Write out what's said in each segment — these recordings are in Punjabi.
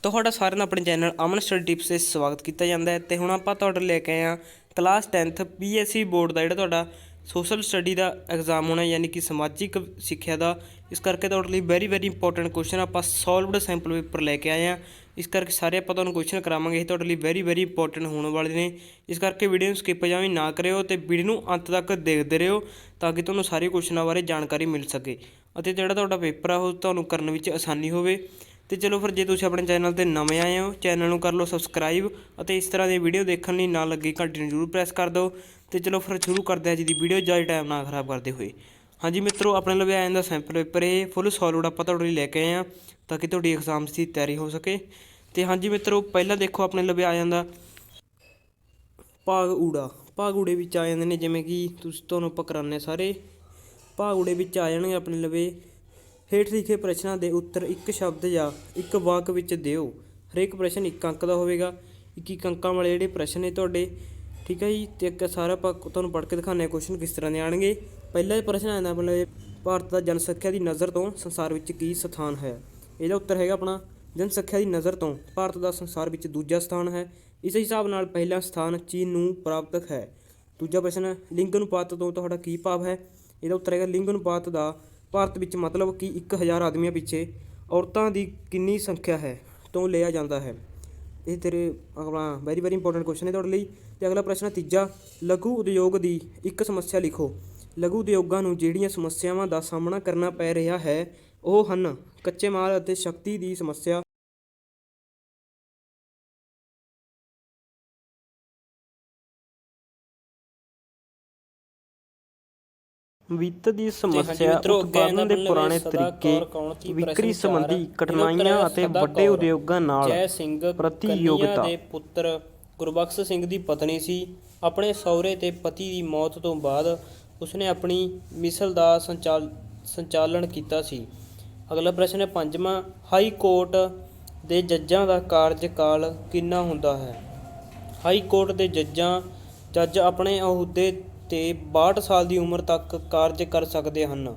ਤੁਹਾਡਾ ਸਾਰਿਆਂ ਦਾ ਆਪਣੇ ਚੈਨਲ ਅਮਨ ਸਟੱਡੀ ਟਿਪਸ 'ਤੇ ਸਵਾਗਤ ਕੀਤਾ ਜਾਂਦਾ ਹੈ। ਤੇ ਹੁਣ ਆਪਾਂ ਤੁਹਾਡੇ ਲੈ ਕੇ ਆਏ ਹਾਂ ਕਲਾਸ 10th PSC ਬੋਰਡ ਦਾ ਜਿਹੜਾ ਤੁਹਾਡਾ ਸੋਸ਼ਲ ਸਟੱਡੀ ਦਾ ਐਗਜ਼ਾਮ ਹੋਣਾ, ਯਾਨੀ ਕਿ ਸਮਾਜਿਕ ਸਿੱਖਿਆ ਦਾ। ਇਸ ਕਰਕੇ ਤੁਹਾਡੇ ਲਈ ਵੈਰੀ ਇੰਪੋਰਟੈਂਟ ਕੁਐਸਚਨ ਆਪਾਂ ਸੋਲਵਡ ਸੈਂਪਲ ਪੇਪਰ ਲੈ ਕੇ ਆਏ ਹਾਂ। ਇਸ ਕਰਕੇ ਸਾਰੇ ਆਪਾਂ ਤੁਹਾਨੂੰ ਕੁਐਸਚਨ ਕਰਾਵਾਂਗੇ, ਇਹ ਤੁਹਾਡੇ ਲਈ ਵੈਰੀ ਇੰਪੋਰਟੈਂਟ ਹੋਣ ਵਾਲੇ ਨੇ। ਇਸ ਕਰਕੇ ਵੀਡੀਓ ਨੂੰ ਸਕਿਪ ਜਾਵੇਂ ਨਾ ਕਰਿਓ ਤੇ ਵੀਡੀਓ ਨੂੰ ਅੰਤ ਤੱਕ ਦੇਖਦੇ ਰਹੋ ਤਾਂ ਕਿ ਤੁਹਾਨੂੰ ਸਾਰੇ ਕੁਐਸਚਨਾਂ ਬਾਰੇ ਜਾਣਕਾਰੀ ਮਿਲ ਸਕੇ ਅਤੇ ਜਿਹੜਾ ਤੁਹਾਡਾ ਪੇਪਰ ਆ ਉਹ ਤੁਹਾਨੂੰ ਕਰਨ ਵਿੱਚ ਆਸਾਨੀ ਹੋਵੇ। तो चलो फिर जे तुसीं अपने चैनल पर नवे आए हो, चैनल को कर लो सबसक्राइब और इस तरह की वीडियो देखने लिए ना लगी घंटी में जरूर प्रेस कर दो। तो चलो फिर शुरू करते हैं अज की वीडियो, ज़्यादा टाइम ना खराब करते हुए। हाँ जी मित्रों, अपने लगे आ जाता सैंपल पेपर, ये फुल सॉलिड आप लैके आए हैं ताकि तुहाडी एग्जाम की तैयारी हो सके। तो हाँ जी मित्रों, पहला देखो अपने लगे आ जाता भाग ऊड़ा। भाग ऊड़े विच आ जाते हैं जिवें कि तुहानूं आपां कराने सारे भाग ऊड़े विच आ जाणगे अपने लगे ਹੇਠ ਲਿਖੇ ਪ੍ਰਸ਼ਨਾਂ ਦੇ ਉੱਤਰ ਇੱਕ ਸ਼ਬਦ ਜਾਂ ਇੱਕ ਵਾਕ ਵਿੱਚ ਦਿਓ। ਹਰੇਕ ਪ੍ਰਸ਼ਨ 1 ਅੰਕ ਦਾ ਹੋਵੇਗਾ। 1 ਅੰਕਾਂ ਵਾਲੇ ਜਿਹੜੇ ਪ੍ਰਸ਼ਨ ਨੇ ਤੁਹਾਡੇ, ਠੀਕ ਹੈ ਜੀ। ਤੇ ਇੱਕ ਸਾਰਾ ਆਪਾਂ ਤੁਹਾਨੂੰ ਪੜ੍ਹ ਕੇ ਦਿਖਾਉਂਦੇ ਹਾਂ ਕੁਐਸਚਨ ਕਿਸ ਤਰ੍ਹਾਂ ਦੇ ਆਉਣਗੇ। ਪਹਿਲਾ ਪ੍ਰਸ਼ਨ ਆਉਂਦਾ ਮਤਲਬ ਭਾਰਤ ਦਾ ਜਨਸੰਖਿਆ ਦੀ ਨਜ਼ਰ ਤੋਂ ਸੰਸਾਰ ਵਿੱਚ ਕੀ ਸਥਾਨ ਹੈ। ਇਹਦਾ ਉੱਤਰ ਹੈਗਾ ਆਪਣਾ ਜਨਸੰਖਿਆ ਦੀ ਨਜ਼ਰ ਤੋਂ ਭਾਰਤ ਦਾ ਸੰਸਾਰ ਵਿੱਚ ਦੂਜਾ ਸਥਾਨ ਹੈ। ਇਸ ਹਿਸਾਬ ਨਾਲ ਪਹਿਲਾ ਸਥਾਨ ਚੀਨ ਨੂੰ ਪ੍ਰਾਪਤ ਹੈ। ਦੂਜਾ ਪ੍ਰਸ਼ਨ ਲਿੰਗ ਅਨੁਪਾਤ ਤੋਂ ਤੁਹਾਡਾ ਕੀ ਭਾਵ ਹੈ। ਇਹਦਾ ਉੱਤਰ ਹੈਗਾ ਲਿੰਗ ਅਨੁਪਾਤ ਦਾ ਭਾਰਤ ਵਿੱਚ ਮਤਲਬ ਕਿ 1000 ਆਦਮੀਆਂ ਪਿੱਛੇ ਔਰਤਾਂ ਦੀ ਕਿੰਨੀ ਸੰਖਿਆ ਹੈ ਤੋਂ ਲਿਆ ਜਾਂਦਾ ਹੈ। ਇਹ ਤੇਰੇ ਆਪਣਾ ਵੈਰੀ ਇੰਪੋਰਟੈਂਟ ਕੁਐਸਚਨ ਹੈ ਤੁਹਾਡੇ ਲਈ। ਤੇ ਅਗਲਾ ਪ੍ਰਸ਼ਨ ਤੀਜਾ, ਲਘੂ ਉਦਯੋਗ ਦੀ ਇੱਕ ਸਮੱਸਿਆ ਲਿਖੋ। ਲਘੂ ਉਦਯੋਗਾਂ ਨੂੰ ਜਿਹੜੀਆਂ ਸਮੱਸਿਆਵਾਂ ਦਾ ਸਾਹਮਣਾ ਕਰਨਾ ਪੈ ਰਿਹਾ ਹੈ ਉਹ ਹਨ ਕੱਚੇ ਮਾਲ ਅਤੇ ਸ਼ਕਤੀ ਦੀ ਸਮੱਸਿਆ, ਵਿੱਤ ਦੀ ਸਮੱਸਿਆ, ਉਤਪਾਦਨ ਦੇ ਪੁਰਾਣੇ ਤਰੀਕੇ, ਵਿਕਰੀ ਸੰਬੰਧੀ ਕਠਿਨਾਈਆਂ ਅਤੇ ਵੱਡੇ ਉਦਯੋਗਾਂ ਨਾਲ ਪ੍ਰਤੀਯੋਗਤਾ। ਦੇ ਪੁੱਤਰ ਗੁਰਬਖਸ਼ ਸਿੰਘ ਦੀ ਪਤਨੀ ਸੀ। ਆਪਣੇ ਸਹੁਰੇ ਤੇ ਪਤੀ ਦੀ ਮੌਤ ਤੋਂ ਬਾਅਦ ਉਸਨੇ ਆਪਣੀ ਮਿਸਲ ਦਾ ਸੰਚਾਲਨ ਕੀਤਾ ਸੀ। ਅਗਲਾ ਪ੍ਰਸ਼ਨ ਹੈ ਪੰਜਵਾਂ, ਹਾਈ ਕੋਰਟ ਦੇ ਜੱਜਾਂ ਦਾ ਕਾਰਜਕਾਲ ਕਿੰਨਾ ਹੁੰਦਾ ਹੈ। ਹਾਈ ਕੋਰਟ ਦੇ ਜੱਜ ਆਪਣੇ ਅਹੁਦੇ ਤੇ 62 ਸਾਲ ਦੀ ਉਮਰ ਤੱਕ ਕਾਰਜ ਕਰ ਸਕਦੇ ਹਨ।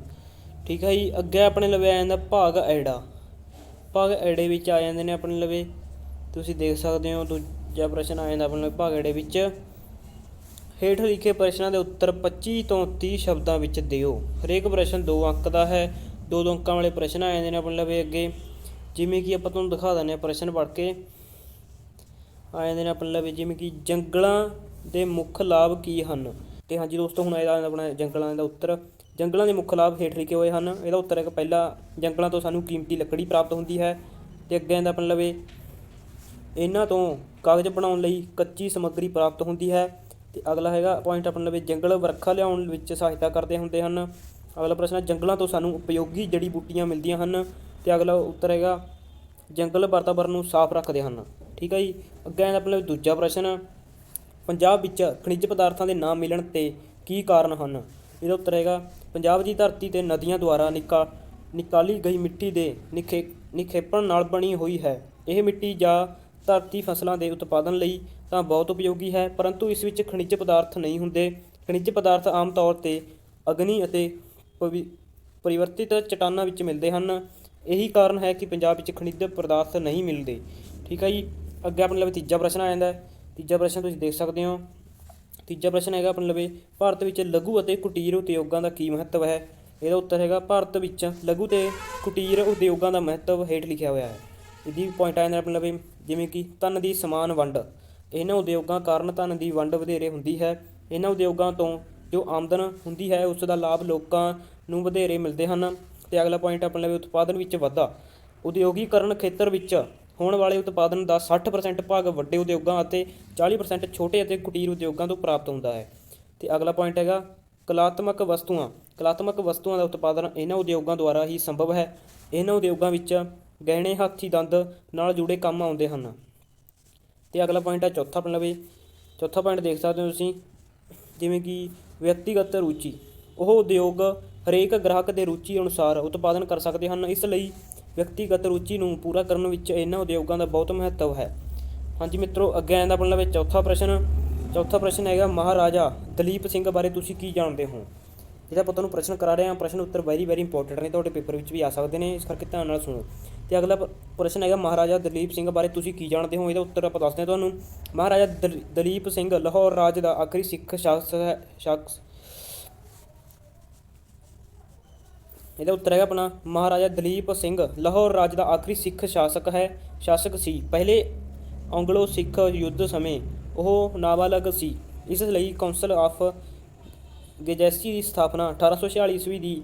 ਠੀਕ ਹੈ ਜੀ। ਅੱਗੇ ਆਪਣੇ ਲਵੇ ਆ ਜਾਂਦਾ ਭਾਗ ਐੜਾ। ਭਾਗ ਐੜੇ ਵਿੱਚ ਆ ਜਾਂਦੇ ਨੇ ਆਪਣੇ ਲਵੇ, ਤੁਸੀਂ ਦੇਖ ਸਕਦੇ ਹੋ। ਦੂਜਾ ਪ੍ਰਸ਼ਨ ਆ ਜਾਂਦਾ ਆਪਣੇ ਭਾਗ ਐੜੇ ਵਿੱਚ ਹੇਠ ਲਿਖੇ ਪ੍ਰਸ਼ਨਾਂ ਦੇ ਉੱਤਰ 25 ਤੋਂ 30 ਸ਼ਬਦਾਂ ਵਿੱਚ ਦਿਓ। ਹਰੇਕ ਪ੍ਰਸ਼ਨ 2 ਅੰਕ ਦਾ ਹੈ। 2 ਅੰਕਾਂ ਵਾਲੇ ਪ੍ਰਸ਼ਨ ਆ ਜਾਂਦੇ ਨੇ ਆਪਣੇ ਲਵੇ ਅੱਗੇ, ਜਿਵੇਂ ਕਿ ਆਪਾਂ ਤੁਹਾਨੂੰ ਦਿਖਾ ਦਿੰਦੇ ਹਾਂ ਪ੍ਰਸ਼ਨ ਪੜ੍ਹ ਕੇ। ਆ ਜਾਂਦੇ ਨੇ ਆਪਣੇ ਲਵੇ ਜਿਵੇਂ ਕਿ ਜੰਗਲਾਂ ਦੇ ਮੁੱਖ ਲਾਭ ਕੀ ਹਨ। ਤੇ ਹਾਂਜੀ ਦੋਸਤੋ, ਹੁਣ ਇਹਦਾ ਆਪਣਾ ਜੰਗਲਾਂ ਦਾ ਉੱਤਰ, ਜੰਗਲਾਂ ਦੇ ਮੁੱਖ ਲਾਭ ਹੇਠ ਲਿਖੇ ਹੋਏ ਹਨ। ਇਹਦਾ ਉੱਤਰ ਹੈ ਪਹਿਲਾ, ਜੰਗਲਾਂ ਤੋਂ ਸਾਨੂੰ ਕੀਮਤੀ ਲੱਕੜੀ ਪ੍ਰਾਪਤ ਹੁੰਦੀ ਹੈ। ਤੇ ਅੱਗੇ ਆਉਂਦਾ ਆਪਣੇ ਲਵੇ ਇਹਨਾਂ ਤੋਂ ਕਾਗਜ਼ ਬਣਾਉਣ ਲਈ ਕੱਚੀ ਸਮੱਗਰੀ ਪ੍ਰਾਪਤ ਹੁੰਦੀ ਹੈ। ਤੇ ਅਗਲਾ ਹੈਗਾ ਪੁਆਇੰਟ ਆਪਣੇ ਲਵੇ ਜੰਗਲ ਵਰਖਾ ਲਿਆਉਣ ਵਿੱਚ ਸਹਾਇਤਾ ਕਰਦੇ ਹੁੰਦੇ ਹਨ। ਅਗਲਾ ਪ੍ਰਸ਼ਨ ਜੰਗਲਾਂ ਤੋਂ ਸਾਨੂੰ ਉਪਯੋਗੀ ਜੜੀ ਬੂਟੀਆਂ ਮਿਲਦੀਆਂ ਹਨ। ਤੇ ਅਗਲਾ ਉੱਤਰ ਹੈਗਾ ਜੰਗਲ ਵਾਤਾਵਰਨ ਨੂੰ ਸਾਫ਼ ਰੱਖਦੇ ਹਨ। ਠੀਕ ਹੈ ਜੀ। ਅੱਗੇ ਆਉਂਦਾ ਆਪਣੇ ਦੂਜਾ ਪ੍ਰਸ਼ਨ, ਪੰਜਾਬ ਵਿੱਚ ਖਣਿਜ ਪਦਾਰਥਾਂ ਦੇ ਨਾ ਮਿਲਣ 'ਤੇ ਕੀ ਕਾਰਨ ਹਨ। ਇਹਦਾ ਉੱਤਰ ਹੈਗਾ ਪੰਜਾਬ ਦੀ ਧਰਤੀ ਤੇ ਨਦੀਆਂ ਦੁਆਰਾ ਨਿਕਾਲੀ ਗਈ ਮਿੱਟੀ ਦੇ ਨਿਖੇਪਣ ਨਾਲ ਬਣੀ ਹੋਈ ਹੈ। ਇਹ ਮਿੱਟੀ ਜਾਂ ਧਰਤੀ ਫਸਲਾਂ ਦੇ ਉਤਪਾਦਨ ਲਈ ਤਾਂ ਬਹੁਤ ਉਪਯੋਗੀ ਹੈ, ਪਰੰਤੂ ਇਸ ਵਿੱਚ ਖਣਿਜ ਪਦਾਰਥ ਨਹੀਂ ਹੁੰਦੇ। ਖਣਿਜ ਪਦਾਰਥ ਆਮ ਤੌਰ 'ਤੇ ਅਗਨੀ ਅਤੇ ਪਰਿਵਰਤਿਤ ਚਟਾਨਾਂ ਵਿੱਚ ਮਿਲਦੇ ਹਨ। ਇਹੀ ਕਾਰਨ ਹੈ ਕਿ ਪੰਜਾਬ ਵਿੱਚ ਖਣਿਜ ਪਦਾਰਥ ਨਹੀਂ ਮਿਲਦੇ। ਠੀਕ ਹੈ ਜੀ। ਅੱਗੇ ਆਪਣੇ ਲਈ ਤੀਜਾ ਪ੍ਰਸ਼ਨ ਆ ਜਾਂਦਾ। ਤੀਜਾ ਪ੍ਰਸ਼ਨ ਤੁਸੀਂ ਦੇਖ ਸਕਦੇ ਹੋ। ਤੀਜਾ ਪ੍ਰਸ਼ਨ ਹੈਗਾ ਆਪਣੇ ਲਵੇ ਭਾਰਤ ਵਿੱਚ ਲਘੂ ਅਤੇ ਕੁਟੀਰ ਉਦਯੋਗਾਂ ਦਾ ਕੀ ਮਹੱਤਵ ਹੈ। ਇਹਦਾ ਉੱਤਰ ਹੈਗਾ ਭਾਰਤ ਵਿੱਚ ਲਘੂ ਤੇ ਕੁਟੀਰ ਉਦਯੋਗਾਂ ਦਾ ਮਹੱਤਵ ਹੇਠ ਲਿਖਿਆ ਹੋਇਆ ਹੈ। ਇਹਦੀ ਪੁਆਇੰਟ ਆ ਜਾਂਦਾ ਆਪਣੇ ਲਵੇ ਜਿਵੇਂ ਕਿ ਧਨ ਦੀ ਸਮਾਨ ਵੰਡ। ਇਹਨਾਂ ਉਦਯੋਗਾਂ ਕਾਰਨ ਧਨ ਦੀ ਵੰਡ ਵਧੇਰੇ ਹੁੰਦੀ ਹੈ। ਇਹਨਾਂ ਉਦਯੋਗਾਂ ਤੋਂ ਜੋ ਆਮਦਨ ਹੁੰਦੀ ਹੈ ਉਸ ਦਾ ਲਾਭ ਲੋਕਾਂ ਨੂੰ ਵਧੇਰੇ ਮਿਲਦੇ ਹਨ। ਤੇ ਅਗਲਾ ਪੁਆਇੰਟ ਆਪਣੇ ਲਵੇ ਉਤਪਾਦਨ ਵਿੱਚ ਵਾਧਾ। ਉਦਯੋਗੀਕਰਨ ਖੇਤਰ ਵਿੱਚ ਹੋਣ ਵਾਲੇ ਉਤਪਾਦਨ ਦਾ 60% ਭਾਗ ਵੱਡੇ ਉਦਯੋਗਾਂ ਅਤੇ 40% ਛੋਟੇ ਅਤੇ ਕੁਟੀਰ ਉਦਯੋਗਾਂ ਤੋਂ ਪ੍ਰਾਪਤ ਹੁੰਦਾ ਹੈ। ਤੇ ਅਗਲਾ ਪੁਆਇੰਟ ਹੈਗਾ ਕਲਾਤਮਕ ਵਸਤੂਆਂ। ਕਲਾਤਮਕ ਵਸਤੂਆਂ ਦਾ ਉਤਪਾਦਨ ਇਹਨਾਂ ਉਦਯੋਗਾਂ ਦੁਆਰਾ ਹੀ ਸੰਭਵ ਹੈ। ਇਹਨਾਂ ਉਦਯੋਗਾਂ ਵਿੱਚ ਗਹਿਣੇ ਹੱਥੀਂ ਦੰਦ ਨਾਲ ਜੁੜੇ ਕੰਮ ਆਉਂਦੇ ਹਨ। ਤੇ ਅਗਲਾ ਪੁਆਇੰਟ ਹੈ ਚੌਥਾ ਆਪਣੇ ਲਵੇ। ਚੌਥਾ ਪੁਆਇੰਟ ਦੇਖ ਸਕਦੇ ਹੋ ਤੁਸੀਂ, ਜਿਵੇਂ ਕਿ ਵਿਅਕਤੀਗਤ ਰੁਚੀ। ਉਹ ਉਦਯੋਗ ਹਰੇਕ ਗ੍ਰਾਹਕ ਦੇ ਰੁਚੀ ਅਨੁਸਾਰ ਉਤਪਾਦਨ ਕਰ ਸਕਦੇ ਹਨ। ਇਸ ਲਈ ਵਿਅਕਤੀਗਤ ਰੁਚੀ ਨੂੰ ਪੂਰਾ ਕਰਨ ਵਿੱਚ ਇਹਨਾਂ ਉਦਯੋਗਾਂ ਦਾ ਬਹੁਤ ਮਹੱਤਵ ਹੈ। ਹਾਂਜੀ ਮਿੱਤਰੋ, ਅੱਗੇ ਆਉਂਦਾ ਆਪਣੇ ਲਵੇ ਚੌਥਾ ਪ੍ਰਸ਼ਨ ਹੈਗਾ ਮਹਾਰਾਜਾ ਦਲੀਪ ਸਿੰਘ ਬਾਰੇ ਤੁਸੀਂ ਕੀ ਜਾਣਦੇ ਹੋ। ਜਿਹੜਾ ਆਪਾਂ ਤੁਹਾਨੂੰ ਪ੍ਰਸ਼ਨ ਕਰਾ ਰਹੇ ਹਾਂ, ਪ੍ਰਸ਼ਨ ਉੱਤਰ ਵੈਰੀ ਇੰਪੋਰਟੈਂਟ ਨੇ, ਤੁਹਾਡੇ ਪੇਪਰ ਵਿੱਚ ਵੀ ਆ ਸਕਦੇ ਨੇ, ਇਸ ਕਰਕੇ ਧਿਆਨ ਨਾਲ ਸੁਣੋ। ਤੇ ਅਗਲਾ ਪ੍ਰਸ਼ਨ ਹੈਗਾ ਮਹਾਰਾਜਾ ਦਲੀਪ ਸਿੰਘ ਬਾਰੇ ਤੁਸੀਂ ਕੀ ਜਾਣਦੇ ਹੋ। ਇਹਦਾ ਉੱਤਰ ਆਪਾਂ ਦੱਸਦੇ ਹਾਂ ਤੁਹਾਨੂੰ। ਮਹਾਰਾਜਾ ਦਲੀਪ ਸਿੰਘ ਲਾਹੌਰ ਰਾਜ ਦਾ ਆਖਰੀ ਸਿੱਖ ਸ਼ਖਸ ਇਹਦਾ ਉੱਤਰ ਹੈਗਾ ਆਪਣਾ ਮਹਾਰਾਜਾ ਦਲੀਪ ਸਿੰਘ ਲਾਹੌਰ ਰਾਜ ਦਾ ਆਖਰੀ ਸਿੱਖ ਸ਼ਾਸਕ ਸੀ। ਪਹਿਲੇ ਐਂਗਲੋ ਸਿੱਖ ਯੁੱਧ ਸਮੇਂ ਉਹ ਨਾਬਾਲਗ ਸੀ, ਇਸ ਲਈ ਕੌਂਸਲ ਆਫ ਗੈਜੈਸੀ ਦੀ ਸਥਾਪਨਾ 1846 ਈਸਵੀ ਦੀ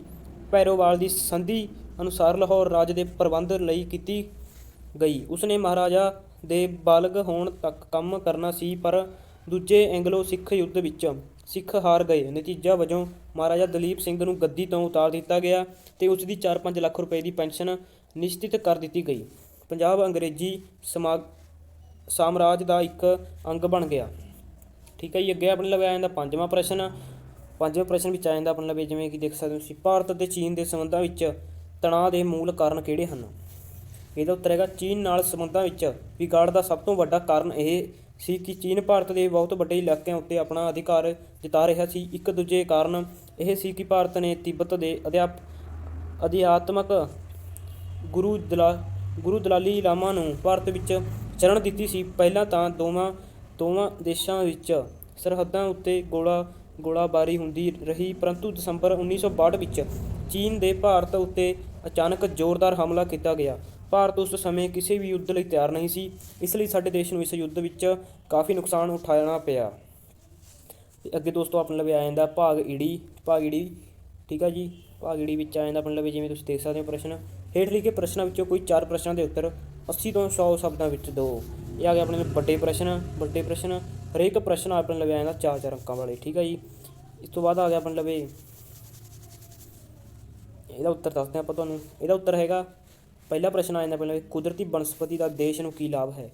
ਭੈਰੋਵਾਲ ਦੀ ਸੰਧੀ ਅਨੁਸਾਰ ਲਾਹੌਰ ਰਾਜ ਦੇ ਪ੍ਰਬੰਧ ਲਈ ਕੀਤੀ ਗਈ। ਉਸਨੇ ਮਹਾਰਾਜਾ ਦੇ ਬਾਲਗ ਹੋਣ ਤੱਕ ਕੰਮ ਕਰਨਾ ਸੀ, ਪਰ ਦੂਜੇ ਐਂਗਲੋ ਸਿੱਖ ਯੁੱਧ ਵਿੱਚ ਸਿੱਖ ਹਾਰ ਗਏ। ਨਤੀਜਾ ਵਜੋਂ ਮਹਾਰਾਜਾ ਦਲੀਪ ਸਿੰਘ ਨੂੰ ਗੱਦੀ ਤੋਂ ਉਤਾਰ ਦਿੱਤਾ ਗਿਆ ਤੇ ਉਸ ਦੀ 4-5 ਲੱਖ ਰੁਪਏ ਦੀ ਪੈਨਸ਼ਨ ਨਿਸ਼ਚਿਤ ਕਰ ਦਿੱਤੀ ਗਈ। ਪੰਜਾਬ ਅੰਗਰੇਜ਼ੀ ਸਾਮਰਾਜ ਦਾ ਇੱਕ ਅੰਗ ਬਣ ਗਿਆ। ਠੀਕ ਹੈ ਜੀ। ਅੱਗੇ ਆਪਣੇ ਲਵੇ ਆ ਜਾਂਦਾ ਪੰਜਵਾਂ ਪ੍ਰਸ਼ਨ ਵਿੱਚ ਆ ਜਾਂਦਾ ਆਪਣੇ ਲਵੇ, ਜਿਵੇਂ ਕਿ ਦੇਖ ਸਕਦੇ ਹੋ ਤੁਸੀਂ, ਭਾਰਤ ਅਤੇ ਚੀਨ ਦੇ ਸੰਬੰਧਾਂ ਵਿੱਚ ਤਣਾਅ ਦੇ ਮੂਲ ਕਾਰਨ ਕਿਹੜੇ ਹਨ। ਇਹਦਾ ਉੱਤਰ ਹੈਗਾ ਚੀਨ ਨਾਲ ਸੰਬੰਧਾਂ ਵਿੱਚ ਵਿਗਾੜ ਦਾ ਸਭ ਤੋਂ ਵੱਡਾ ਕਾਰਨ ਇਹ ਸੀ ਕਿ ਚੀਨ ਭਾਰਤ ਦੇ ਬਹੁਤ ਵੱਡੇ ਇਲਾਕਿਆਂ ਉੱਤੇ ਆਪਣਾ ਅਧਿਕਾਰ ਜਤਾ ਰਿਹਾ ਸੀ। ਇੱਕ ਦੂਜੇ ਕਾਰਨ ਇਹ ਸੀ ਕਿ ਭਾਰਤ ਨੇ ਤਿੱਬਤ ਦੇ ਅਧਿਆਤਮਕ ਗੁਰੂ ਦਲਾਈ ਲਾਮਾ ਨੂੰ ਭਾਰਤ ਵਿੱਚ ਸ਼ਰਨ ਦਿੱਤੀ ਸੀ। ਪਹਿਲਾਂ ਤਾਂ ਦੋਵਾਂ ਦੇਸ਼ਾਂ ਵਿੱਚ ਸਰਹੱਦਾਂ ਉੱਤੇ ਗੋਲਾਬਾਰੀ ਹੁੰਦੀ ਰਹੀ, ਪਰੰਤੂ ਦਸੰਬਰ 1962 ਵਿੱਚ ਚੀਨ ਦੇ ਭਾਰਤ ਉੱਤੇ ਅਚਾਨਕ ਜ਼ੋਰਦਾਰ ਹਮਲਾ ਕੀਤਾ ਗਿਆ। ਭਾਰਤ ਉਸ ਸਮੇਂ ਕਿਸੇ ਵੀ ਯੁੱਧ ਲਈ ਤਿਆਰ ਨਹੀਂ ਸੀ, ਇਸ ਲਈ ਸਾਡੇ ਦੇਸ਼ ਨੂੰ ਇਸ ਯੁੱਧ ਵਿੱਚ ਕਾਫੀ ਨੁਕਸਾਨ ਉਠਾਉਣਾ ਪਿਆ। ਅੱਗੇ ਦੋਸਤੋ ਆਪਣੇ ਲਵੇ ਆ ਜਾਂਦਾ ਭਾਗ ਈੜੀ। ਠੀਕ ਆ ਜੀ। ਭਾਗ ਈੜੀ ਵਿੱਚ ਆ ਜਾਂਦਾ ਆਪਣੇ ਲਵੇ, ਜਿਵੇਂ ਤੁਸੀਂ ਦੇਖ ਸਕਦੇ ਹੋ ਪ੍ਰਸ਼ਨ। ਹੇਠ ਲਿਖੇ ਪ੍ਰਸ਼ਨਾਂ ਵਿੱਚੋਂ ਕੋਈ 4 ਪ੍ਰਸ਼ਨਾਂ ਦੇ ਉੱਤਰ 80 ਤੋਂ 100 ਸ਼ਬਦਾਂ ਵਿੱਚ ਦਿਓ। ਇਹ ਆ ਗਿਆ ਆਪਣੇ ਵੱਡੇ ਪ੍ਰਸ਼ਨ। ਹਰੇਕ ਪ੍ਰਸ਼ਨ ਆਪਣੇ ਲਵੇ ਆ ਜਾਂਦਾ 4-4 ਅੰਕਾਂ ਵਾਲੇ। ਠੀਕ ਆ ਜੀ। ਇਸ ਤੋਂ ਬਾਅਦ ਆ ਗਿਆ ਆਪਣੇ ਲਵੇ ਇਹਦਾ ਉੱਤਰ ਦੱਸਦੇ ਆਪਾਂ ਤੁਹਾਨੂੰ। ਇਹਦਾ ਉੱਤਰ ਹੈਗਾ, ਪਹਿਲਾ ਪ੍ਰਸ਼ਨ ਆ ਜਾਂਦਾ ਆਪਣੇ ਲਵੇ, ਕੁਦਰਤੀ ਬਨਸਪਤੀ ਦਾ ਦੇਸ਼ ਨੂੰ ਕੀ ਲਾਭ ਹੈ।